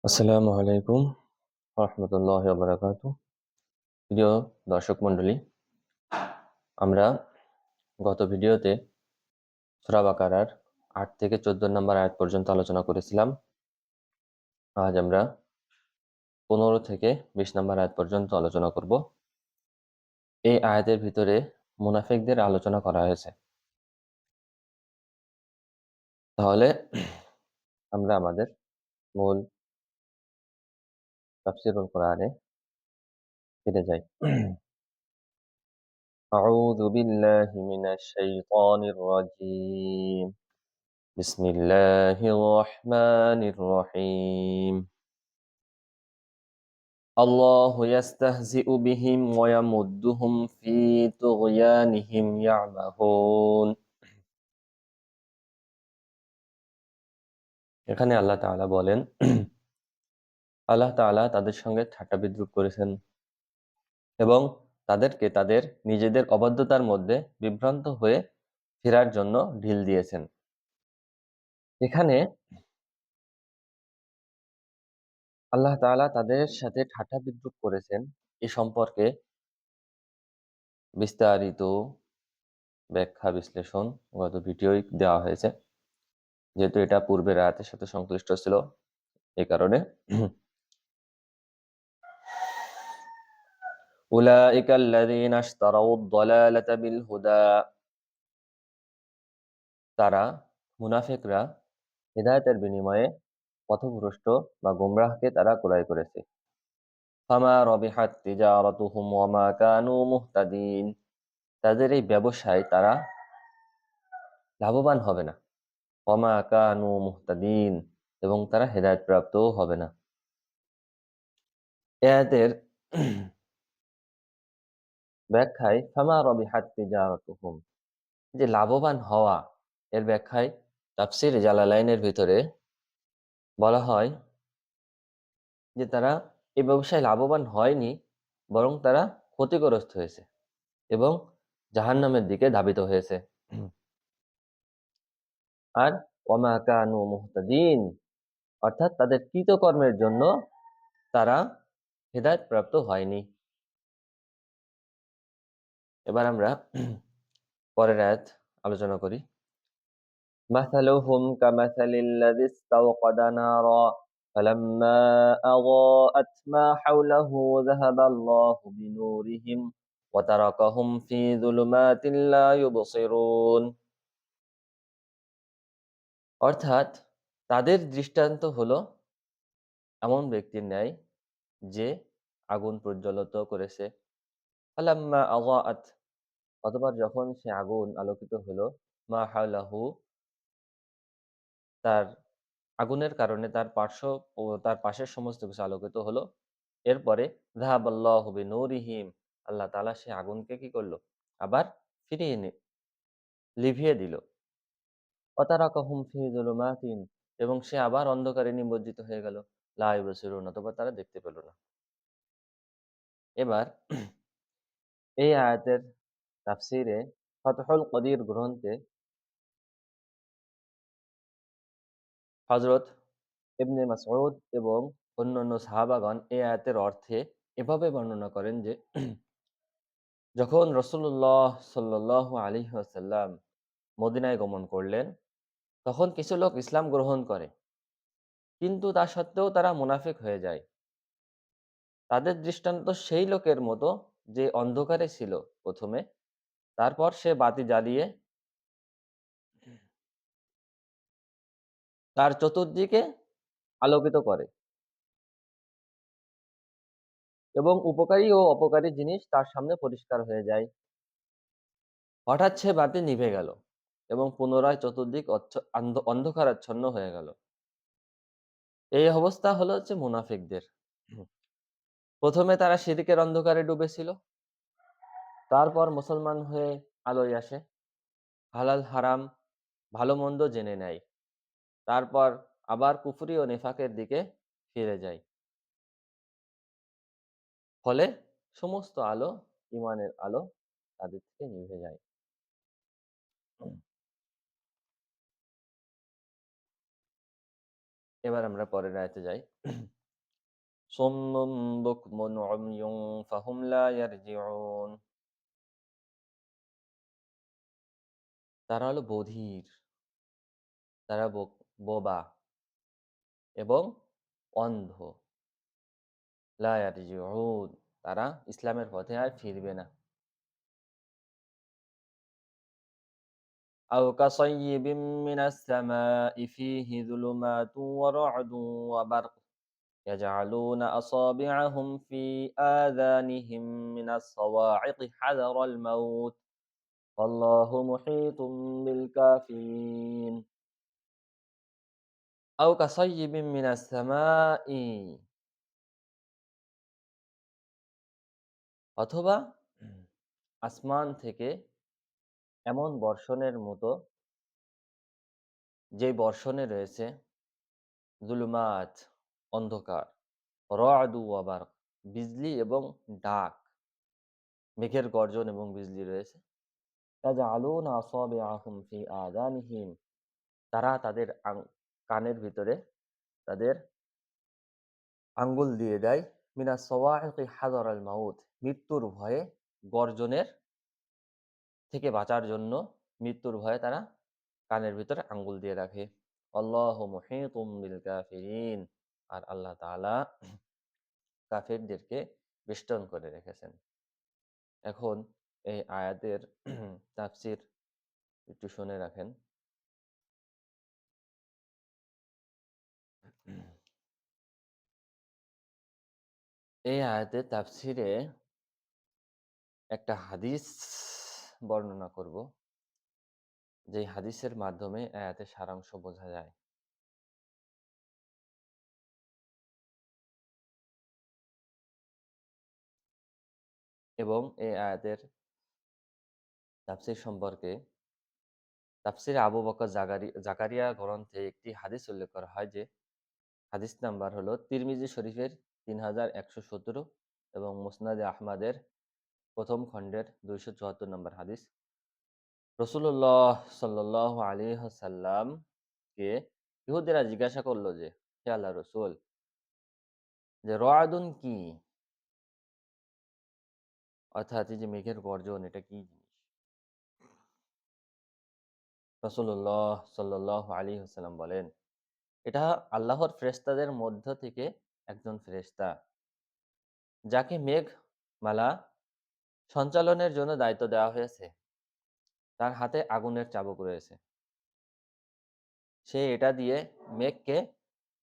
আসসালামু আলাইকুম রহমতুল্লাহি ওয়া বারাকাতুহু। প্রিয় দর্শক মণ্ডলী, আমরা গত ভিডিওতে সূরা বাকারার 8 থেকে 14 নম্বর আয়াত পর্যন্ত আলোচনা করেছিলাম। আজ আমরা 15 থেকে 20 নম্বর আয়াত পর্যন্ত আলোচনা করব। এই আয়াতের ভিতরে মুনাফিকদের আলোচনা করা হয়েছে। তাহলে আমরা আমাদের মূল তাফসীরুল কোরআনে ফিরে যাই। আউযু বিল্লাহি মিনাশ শাইতানির রাজীম। বিসমিল্লাহির রহমানির রহিম। আল্লাহু ইয়াস্তাহজি'ু বিহিম ওয়া ইয়ামুদ্দুহুম ফি তুগয়ানিহিম ইয়া'মাহুন। এখানে আল্লাহ তাআলা বলেন, আল্লাহ তাআলা তাদের সঙ্গে ঠাট্টা বিদ্রূপ করেছেন এবং তাদেরকে তাদের নিজেদের অবাধ্যতার মধ্যে বিভ্রান্ত হয়ে ফেরার জন্য ঢিল দিয়েছেন। এখানে আল্লাহ তাআলা তাদের সাথে ঠাট্টা বিদ্রূপ করেছেন এ সম্পর্কে বিস্তারিত ব্যাখ্যা বিশ্লেষণ গত ভিডিওই দেওয়া হয়েছে। যেহেতু এটা পূর্বের আয়াতের সাথে সংশ্লিষ্ট ছিল, এই কারণে উলাইকা আল্লাযীনা ইশতারাউদ দালালাতা বিল হুদা, তারা মুনাফিকরা হিদায়াতের বিনিময়ে পথভ্রষ্ট বা গোমরাহকে তারা ক্রয় করেছে। ফামা রবিহাত তিজারাতুহুম ওয়া মা কানু মুহতাদিন, তাদের এই ব্যবসায় তারা লাভবান হবে না। ওয়া মা কানু মুহতাদিন, এবং তারা হেদায়েতপ্রাপ্তও হবে না। এই আয়াতের ব্যাখ্যায় ফামা রবিহাত তিজারাতুহুম, যে লাভবান হওয়া, এর ব্যাখ্যায় তাফসীর জালালাইনের ভিতরে বলা হয় যে তারা এই ব্যবসায় লাভবান হয়নি, বরং তারা ক্ষতিগ্রস্ত হয়েছে এবং জাহান্নামের দিকে ধাবিত হয়েছে। আর ওয়ামা কানু মুহতাদিন, অর্থাৎ তাদের কৃতকর্মের জন্য তারা হেদায়েত প্রাপ্ত হয়নি। এবার আমরা পরের আয়াত আলোচনা করি। মাসালুহুম কামাসালিল্লাযী ইসতাওকাদা নারা ফালাম্মা আযাআত মা হাওলাহু যাহাবাল্লাহু বিনূরিহিম ওয়া তারাকাহুম ফি যুলুমাতিন লা ইউবসিরুন। অর্থাৎ তাদের দৃষ্টান্ত হলো এমন ব্যক্তির ন্যায় যে আগুন প্রজ্বলিত করেছে। ফালাম্মা আযাআত, অতঃপর যখন সে আগুন আলোকিত হলো, মা হাওলাহু, তার আগুনের কারণে তার পার্শ্ব ও তার পাশের সমস্ত কিছু আলোকিত হলো। এরপরে যাহাবাল্লাহু বিনূরিহিম, আল্লাহ তাআলা সে আগুনকে কি করলো? আবার ফিরিয়ে লিভিয়ে দিল। ওয়া তারাকাহুম ফি যুলুমাতিন, এবং সে আবার অন্ধকারে নিমজ্জিত হয়ে গেল। লা ইউবসিরুন, অতঃপর তারা দেখতে পেল না। এবার এই আয়াতের তাফসীরে ফাতহুল কদির গ্রন্থে হযরত ইবনে মাসউদ এবং অন্যান্য সাহাবাগণ এই আয়াতের অর্থে এভাবে বর্ণনা করেন যে যখন রাসূলুল্লাহ সাল্লাল্লাহু আলাইহি ওয়াসাল্লাম মদিনায় গমন করলেন, তখন কিছু লোক ইসলাম গ্রহণ করে, কিন্তু তা সত্ত্বেও তারা মুনাফিক হয়ে যায়। তাদের দৃষ্টান্ত সেই লোকের মতো যে অন্ধকারে ছিল প্রথমে, তারপর সে বাতি জ্বালিয়ে তার চতুর্দিকে আলোকিত করে এবং উপকারী ও অপকারী জিনিস তার সামনে পরিষ্কার হয়ে যায়। হঠাৎ সে বাতি নিভে গেল এবং পুনরায় চতুর্দিক অন্ধকারাচ্ছন্ন হয়ে গেল। এই অবস্থা হচ্ছে মুনাফিকদের। প্রথমে তারা শিরকের অন্ধকারে ডুবেছিল, তারপর মুসলমান হয়ে আলোয় আসে, হালাল হারাম ভালো মন্দ জেনে নেয়, তারপর আবার কুফরি ও নেফাকের দিকে ফিরে যায়। ফলে সমস্ত আলো, ইমানের আলো তাদের থেকে নিভে যায়। এবার আমরা পরের আয়াতে যাই। সুম্মুম বুকমুন উময়ুন ফাহুম লা ইয়ারজিউন। তারা হলো বধির, তারা বোবা এবং অন্ধ। লা ইয়ারজিউন, তারা ইসলামের পথে আর ফিরবে না। আও কাসাইয়্যিবিম মিনাস সামাই ফীহি যুলুমাতুন ওয়া রা'দুন ওয়া বারক ইয়াজআলুনা আসাবি'আহুম ফী আযানিহিম মিনাস সাওয়া'iqি হাযারাল মাউত ওয়াল্লাহু মুহীতুম বিল কাফিরিন। আও কাসাইয়্যিবিম মিনাস সামাই, অথবা আসমান থেকে এমন বর্ষণের মতো, যে বর্ষণে রয়েছে যুলুমাত, অন্ধকার, রা'দু ওয়া বারক, বিজলি এবং ডাক, মেঘের গর্জন এবং বিজলি রয়েছে। ইয়াজআলুনা আসাবি'আহুম ফি আযানিহিম, তারা তাদের কানের ভিতরে তাদের আঙ্গুল দিয়ে দেয়, মিনাস সাওয়া'iqি হাযারাল মাউত, মৃত্যুর ভয়ে, গর্জনের থেকে বাঁচার জন্য মৃত্যুর ভয়ে তারা কানের ভিতরে আঙ্গুল দিয়ে রাখে। আল্লাহু মুহীতুম বিল কাফিরিন, আর আল্লাহ তাআলা কাফিরদেরকে বেষ্টন করে রেখেছেন। এখন এই আয়াতের তাফসীর একটু শুনে রাখেন। এই আয়াতের তাফসীরে একটা হাদিস বর্ণনা করব, যেই হাদিসের মাধ্যমে আয়াতের সারাংশ বোঝা যায়। এবং এই আয়াতের তাফসীর সম্পর্কে তাফসীরে আবু বকর জাকারিয়া গ্রন্থে একটি হাদিস উল্লেখ করা হয়, যে হাদিস নাম্বার হলো তিরমিজি শরীফের 3117 এবং মুসনাদে আহমদের প্রথম খণ্ডের 274 নম্বর হাদিস। রাসূলুল্লাহ সাল্লাল্লাহু আলাইহি ওয়াসাল্লামকে ইহুদিরা জিজ্ঞাসা করলো যে, হে আল্লাহর রাসূল, যে রআদুন কি? অর্থাৎ এই যে মেঘের গর্জন, এটা কি জিনিস? রাসূলুল্লাহ সাল্লাল্লাহু আলাইহি ওয়াসাল্লাম বলেন, এটা আল্লাহর ফেরেশতাদের মধ্য থেকে একজন ফেরেশতা, যাকে মেঘমালা সঞ্চালনের জন্য দায়িত্ব দেওয়া হয়েছে। তার হাতে আগুনের চাবুক রয়েছে। সে এটা দিয়ে মেঘকে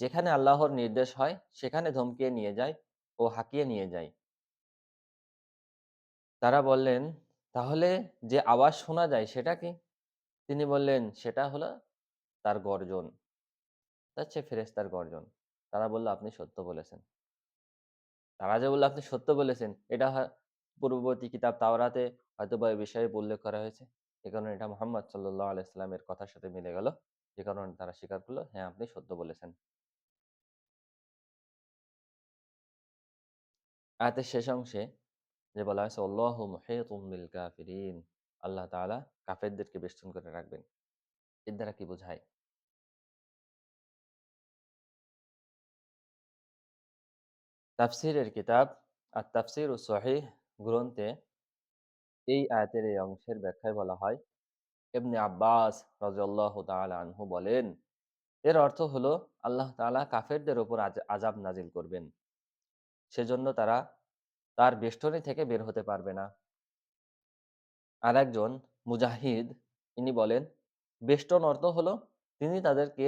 যেখানে আল্লাহর নির্দেশ হয় সেখানে ধমকিয়ে নিয়ে যায় ও হাঁকিয়ে নিয়ে যায়। তারা বললেন, তাহলে যে আওয়াজ শোনা যায় সেটা কি? তিনি বললেন, সেটা হলো তার গর্জন। তা হচ্ছে ফেরেশতার গর্জন। তারা বলল, আপনি সত্য বলেছেন। তারা যে বলল আপনি সত্য বলেছেন, এটা পূর্ববর্তী কিতাব তাওরাতে হয়তোবা এই বিষয়ে উল্লেখ করা হয়েছে। এ কারণে এটা মুহাম্মদ সাল্লাল্লাহু আলাইহি সাল্লামের কথার সাথে মিলে গেল। যে কারণে তারা স্বীকার করল, হ্যাঁ, আপনি সত্য বলেছেন। আয়াতের শেষ অংশে যে বলা হয়েছে, আল্লাহু মুহীতুম বিল কাফিরিন, আল্লাহ তাআলা কাফেরদেরকে বেষ্টন করে রাখবেন। এর দ্বারা কি বোঝায়? তাফসীরের কিতাব আত-তাফসীরুস সহিহ গ্রন্থে এই আয়াতের এই অংশের ব্যাখ্যায় বলা হয়, ইবনে আব্বাস রাদিয়াল্লাহু তাআলা আনহু বলেন, এর অর্থ হলো আল্লাহ তাআলা কাফেরদের উপর আযাব নাজিল করবেন। সেজন্য তারা তার বেষ্টনী থেকে বের হতে পারবে না। আরেকজন মুজাহিদ, ইনি বলেন, বেষ্টন অর্থ হলো তিনি তাদেরকে,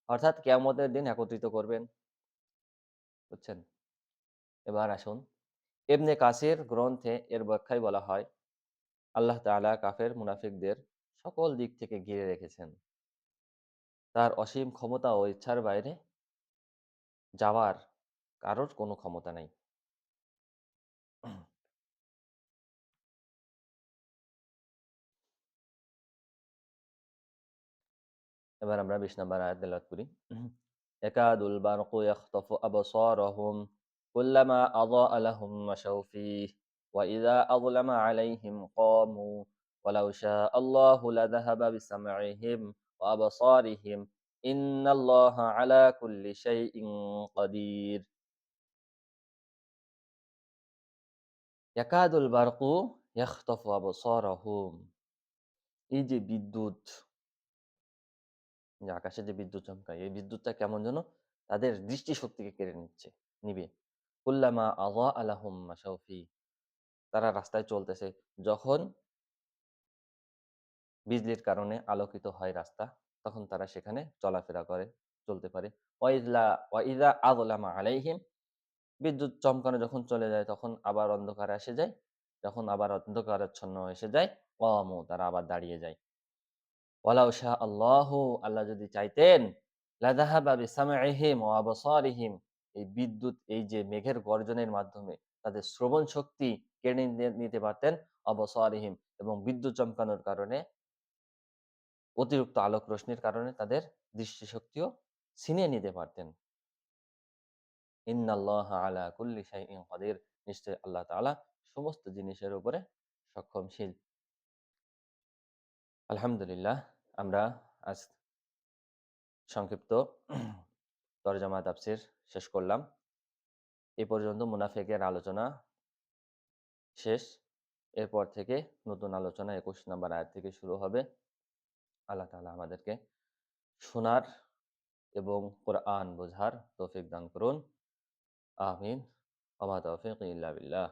অর্থাৎ কিয়ামতের দিন একত্রিত করবেন। বুঝছেন? এবার আসুন, ইবনে কাসির গ্রন্থে এর ব্যাখ্যায় বলা হয়, আল্লাহ তাআলা কাফের মুনাফিকদের সকল দিক থেকে ঘিরে রেখেছেন। তার অসীম ক্ষমতা ও ইচ্ছার বাইরে যাওয়ার কারোর কোনো ক্ষমতা নাই। এবার আমরা ২০ নাম্বার আয়াত তেলাওয়াত করি। ইয়াকাদুল বারকু ইয়াখতাফু আবসারাহুম কুল্লামা আযাআ লাহুম মাশাউ ফীহ ওয়া ইযা আযলামা আলাইহিম ক্বামু ওয়ালাউ শাআ আল্লাহু লাযাহাবা বিসাম'ইহিম ওয়া আবসারিহিম ইন্নাল্লাহা আলা কুল্লি শাইইন কাদির। ইয়াকাদুল বারকু ইয়াখতাফু আবসারাহুম। এই যে বিদ্যুৎ, যে আকাশে যে বিদ্যুৎ চমকায়, এই বিদ্যুৎটা কেমন যেন তাদের দৃষ্টিশক্তিকে কেড়ে নিবে। কুল্লামা আযাআ লাহুম মাশাউ ফি। তারা রাস্তায় চলতেছে। যখন বিজলির কারণে আলোকিত হয় রাস্তা, তখন তারা সেখানে চলাফেরা করে, চলতে পারে। ওয়াইযা আযলামা আলাইহিম। বিদ্যুৎ চমকানো যখন চলে যায়, তখন আবার অন্ধকার এসে যায়। যখন আবার অন্ধকারাচ্ছন্ন এসে যায়, ক্বামু, তারা আবার দাঁড়িয়ে যায়। ওয়ালাউ শা আল্লাহু, আল্লাহ যদি চাইতেন, লাযাহাবা বিসামইহিম ওয়া আবসারিহিম। এই বিদ্যুৎ, এই যে মেঘের গর্জনের মাধ্যমে তাদের শ্রবণ শক্তি কেড়ে নিতে পারতেন, আবসারিহিম, এবং বিদ্যুৎ চমকানোর কারণে, অতিরিক্ত আলোক রশ্মির কারণে তাদের দৃষ্টিশক্তিও ছিনিয়ে নিতে পারতেন। ইন্নাল্লাহা আলা কুল্লি শাইইন কাদির। নিশ্চয়ই আল্লাহ তাআলা সমস্ত জিনিসের উপরে সক্ষমশীল। আলহামদুলিল্লাহ, আমরা আজ সংক্ষিপ্ত তরজামা তাফসীর শেষ করলাম। এ পর্যন্ত মুনাফিকের আলোচনা শেষ। এরপর থেকে নতুন আলোচনা ২১ নম্বর আয়াত থেকে শুরু হবে। আল্লাহ তাআলা আমাদেরকে শোনার এবং কোরআন বোঝার তৌফিক দান করুন। আমিন। ওয়া মা তাওফীকি ইল্লা বিল্লাহ।